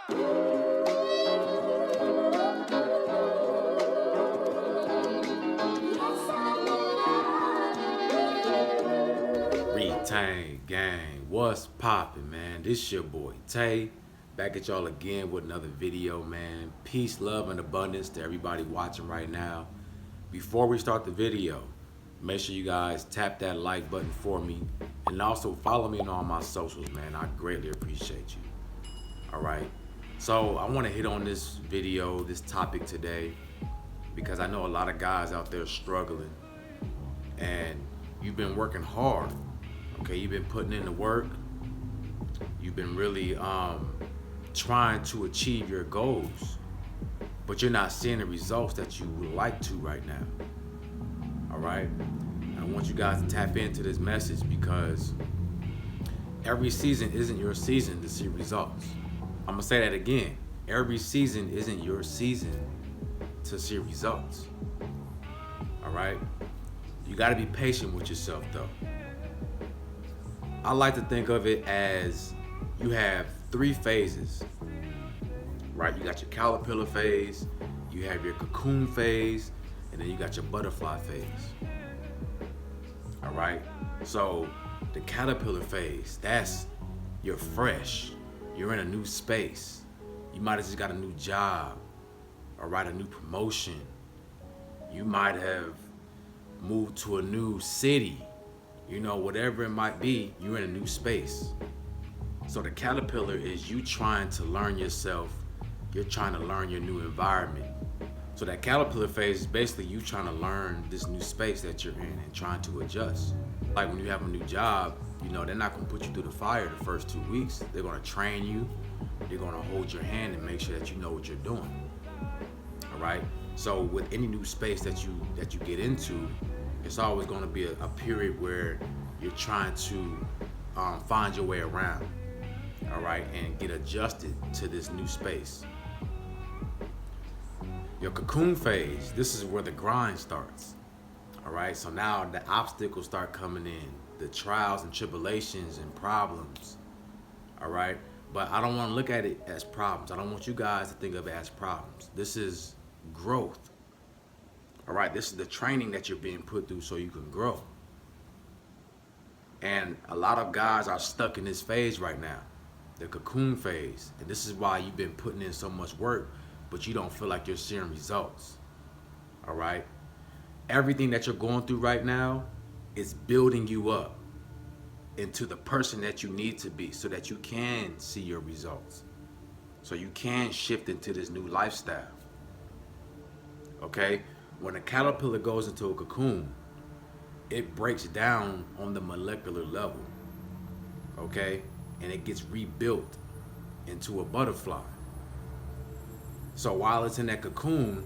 Retain gang, what's poppin', man? This your boy Tay, back at y'all again with another video, man. Peace, love, and abundance to everybody watching right now. Before we start the video, make sure you guys tap that like button for me, and also follow me on all my socials, man. I greatly appreciate you. All right, so I want to hit on this video, this topic today, because I know a lot of guys out there struggling, and you've been working hard. Okay, you've been putting in the work. You've been really trying to achieve your goals, but you're not seeing the results that you would like to right now. All right, I want you guys to tap into this message because every season isn't your season to see results. I'm gonna say that again. Every season isn't your season to see results. All right, you got to be patient with yourself though. I like to think of it as you have three phases, right? You got your caterpillar phase, you have your cocoon phase, and then you got your butterfly phase. All right? So the caterpillar phase, that's you're fresh. You're in a new space. You might have just got a new job, all right, a new promotion. You might have moved to a new city. You know, whatever it might be, you're in a new space. So the caterpillar is you trying to learn yourself. You're trying to learn your new environment. So that caterpillar phase is basically you trying to learn this new space that you're in and trying to adjust. Like when you have a new job, you know, they're not gonna put you through the fire the first 2 weeks. They're gonna train you. They're gonna hold your hand and make sure that you know what you're doing. All right? So with any new space that you get into, it's always going to be a period where you're trying to find your way around, all right, and get adjusted to this new space. Your cocoon phase, this is where the grind starts, all right? So now the obstacles start coming in, the trials and tribulations and problems, all right? But I don't want to look at it as problems. I don't want you guys to think of it as problems. This is growth. All right, this is the training that you're being put through so you can grow. And a lot of guys are stuck in this phase right now, the cocoon phase. And this is why you've been putting in so much work, but you don't feel like you're seeing results. All right? Everything that you're going through right now is building you up into the person that you need to be so that you can see your results. So you can shift into this new lifestyle. Okay? When a caterpillar goes into a cocoon, it breaks down on the molecular level, okay? And it gets rebuilt into a butterfly. So while it's in that cocoon,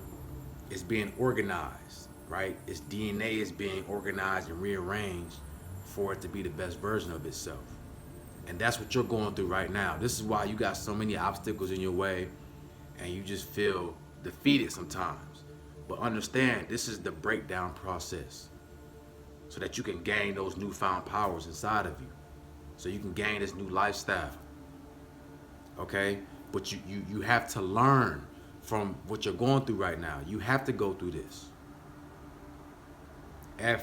it's being organized, right? Its DNA is being organized and rearranged for it to be the best version of itself. And that's what you're going through right now. This is why you got so many obstacles in your way and you just feel defeated sometimes. But understand, this is the breakdown process so that you can gain those newfound powers inside of you. So you can gain this new lifestyle, okay? But you have to learn from what you're going through right now. You have to go through this. If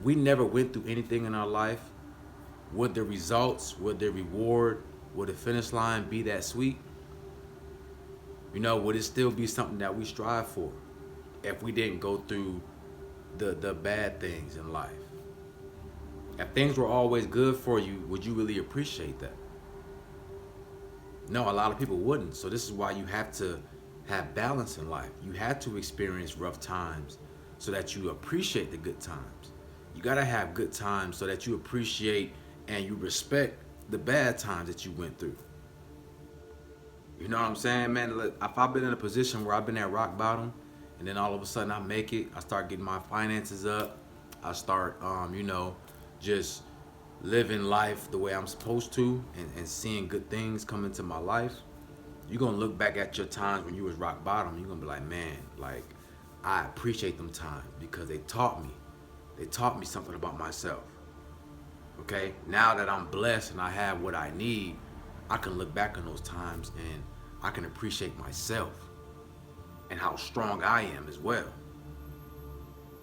we never went through anything in our life, would the results, would the reward, would the finish line be that sweet? You know, would it still be something that we strive for? If we didn't go through the bad things in life. If things were always good for you, would you really appreciate that? No, a lot of people wouldn't. So this is why you have to have balance in life. You have to experience rough times so that you appreciate the good times. You gotta have good times so that you appreciate and you respect the bad times that you went through. You know what I'm saying, man? Look, if I've been in a position where I've been at rock bottom, and then all of a sudden I make it, I start getting my finances up, I start, you know, just living life the way I'm supposed to and seeing good things come into my life. You're gonna look back at your times when you was rock bottom, you're gonna be like, man, like, I appreciate them times because they taught me something about myself. Okay, now that I'm blessed and I have what I need, I can look back on those times and I can appreciate myself and how strong I am as well.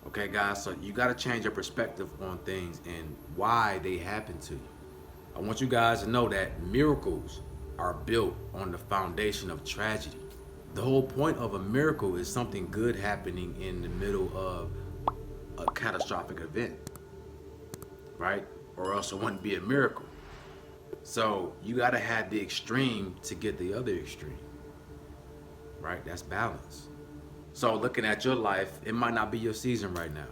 Okay, guys, so you got to change your perspective on things and why they happen to you. I want you guys to know that miracles are built on the foundation of tragedy. The whole point of a miracle is something good happening in the middle of a catastrophic event, right? Or else it wouldn't be a miracle. So you got to have the extreme to get the other extreme, right? That's balance. So looking at your life, it might not be your season right now.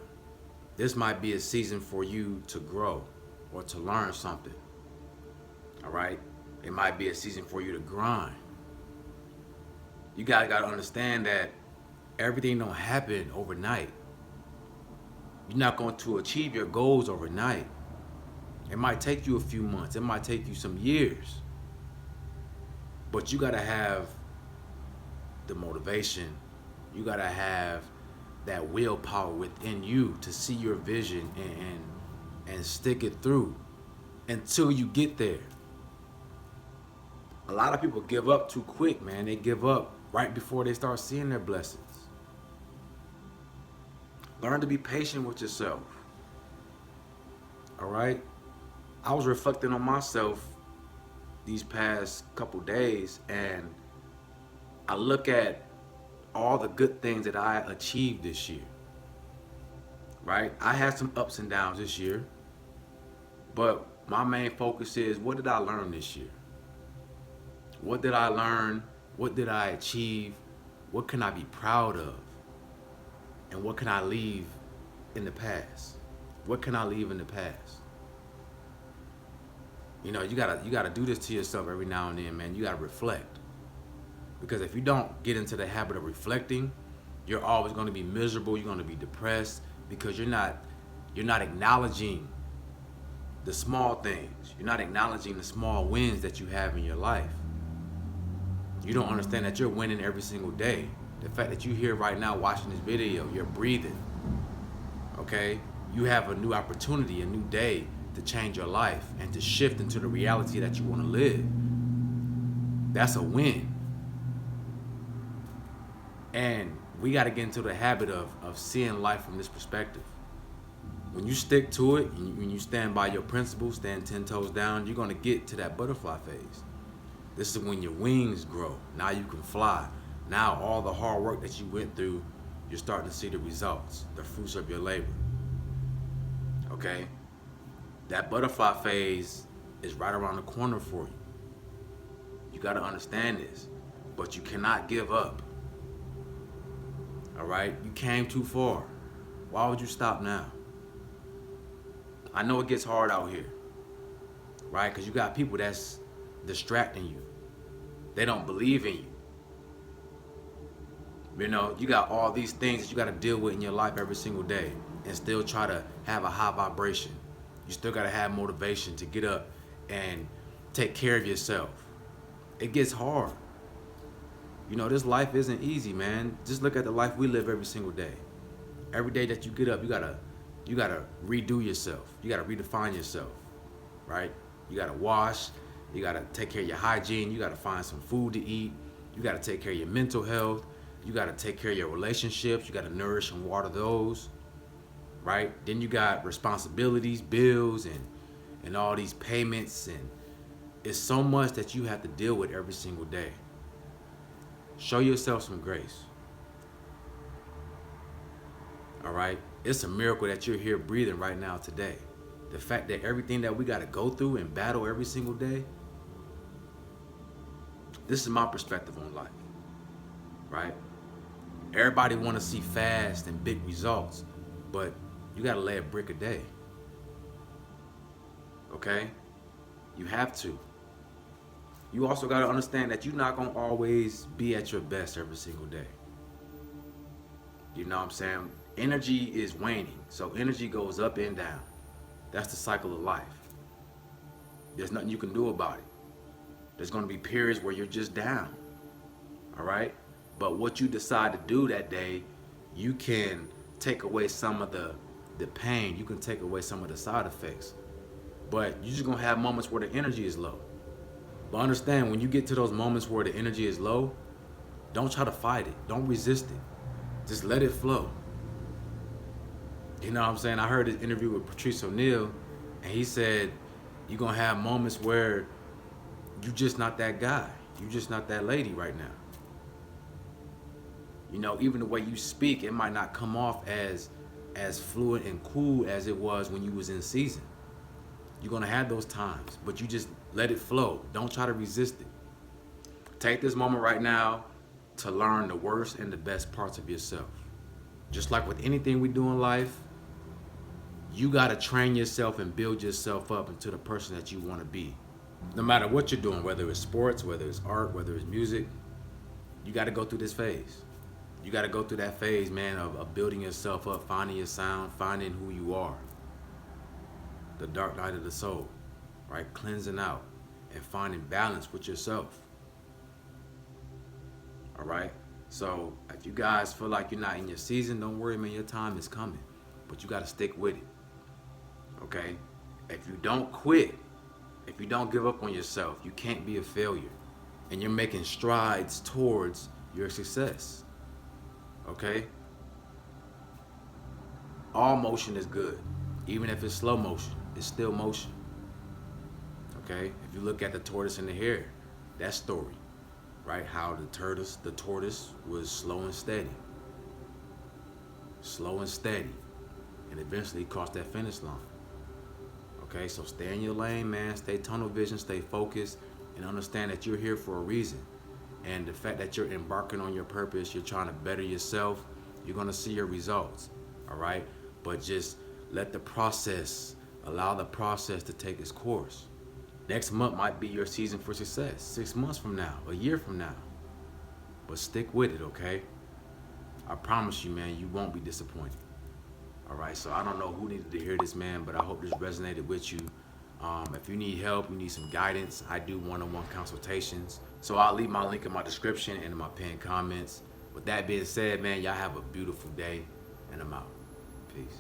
This might be a season for you to grow or to learn something. All right? It might be a season for you to grind. You guys got to understand that everything don't happen overnight. You're not going to achieve your goals overnight. It might take you a few months. It might take you some years. But you got to have the motivation. You got to have that willpower within you to see your vision and stick it through until you get there. A lot of people give up too quick, man. They give up right before they start seeing their blessings. Learn to be patient with yourself. All right? I was reflecting on myself these past couple days, and I look at all the good things that I achieved this year. Right? I had some ups and downs this year, but my main focus is, what did I learn this year? What did I learn? What did I achieve? What can I be proud of? And what can I leave in the past? What can I leave in the past? You know, you gotta do this to yourself every now and then, man. You gotta reflect. Because if you don't get into the habit of reflecting, you're always gonna be miserable, you're gonna be depressed, because you're not acknowledging the small things. You're not acknowledging the small wins that you have in your life. You don't understand that you're winning every single day. The fact that you're here right now watching this video, you're breathing, okay? You have a new opportunity, a new day to change your life and to shift into the reality that you want to live. That's a win. And we got to get into the habit of seeing life from this perspective. When you stick to it, when you stand by your principles, stand 10 toes down, you're going to get to that butterfly phase. This is when your wings grow. Now you can fly. Now all the hard work that you went through, you're starting to see the results, the fruits of your labor. Okay? That butterfly phase is right around the corner for you. You got to understand this. But you cannot give up. All right? You came too far. Why would you stop now? I know it gets hard out here. Right? Because you got people that's distracting you. They don't believe in you. You know, you got all these things that you got to deal with in your life every single day and still try to have a high vibration. You still got to have motivation to get up and take care of yourself. It gets hard. You know, this life isn't easy, man. Just look at the life we live every single day. Every day that you get up, you gotta redo yourself. You gotta redefine yourself, right? You gotta wash. You gotta take care of your hygiene. You gotta find some food to eat. You gotta take care of your mental health. You gotta take care of your relationships. You gotta nourish and water those, right? Then you got responsibilities, bills, and all these payments, and it's so much that you have to deal with every single day. Show yourself some grace. All right? It's a miracle that you're here breathing right now today. The fact that everything that we got to go through and battle every single day, this is my perspective on life, right? Everybody want to see fast and big results, but you got to lay a brick a day, okay? You have to. You also got to understand that you're not going to always be at your best every single day. You know what I'm saying? Energy is waning, so energy goes up and down. That's the cycle of life. There's nothing you can do about it. There's going to be periods where you're just down, all right? But what you decide to do that day, you can take away some of the pain. You can take away some of the side effects. But you're just going to have moments where the energy is low. But understand, when you get to those moments where the energy is low, don't try to fight it. Don't resist it. Just let it flow. You know what I'm saying? I heard an interview with Patrice O'Neal, and he said, you're going to have moments where you just not that guy. You just not that lady right now. You know, even the way you speak, it might not come off as fluent and cool as it was when you was in season. You're going to have those times, but you just let it flow. Don't try to resist it. Take this moment right now to learn the worst and the best parts of yourself. Just like with anything we do in life, you got to train yourself and build yourself up into the person that you want to be. No matter what you're doing, whether it's sports, whether it's art, whether it's music, you got to go through this phase. You got to go through that phase, man, of building yourself up, finding your sound, finding who you are. The dark night of the soul, right? Cleansing out and finding balance with yourself. All right? So if you guys feel like you're not in your season, don't worry, man, your time is coming. But you got to stick with it. Okay? If you don't quit, if you don't give up on yourself, you can't be a failure. And you're making strides towards your success. Okay? All motion is good. Even if it's slow motion, it's still motion. Okay? If you look at the tortoise and the hare, that story, right? How the tortoise was slow and steady. Slow and steady. And eventually crossed that finish line. Okay? So stay in your lane, man. Stay tunnel vision, stay focused, and understand that you're here for a reason. And the fact that you're embarking on your purpose, you're trying to better yourself, you're going to see your results, all right? But just let the process, allow the process to take its course. Next month might be your season for success, 6 months from now, a year from now. But stick with it, okay? I promise you, man, you won't be disappointed. All right, so I don't know who needed to hear this, man, but I hope this resonated with you. If you need help, you need some guidance, I do one-on-one consultations. So I'll leave my link in my description and in my pinned comments. With that being said, man, y'all have a beautiful day, and I'm out. Peace.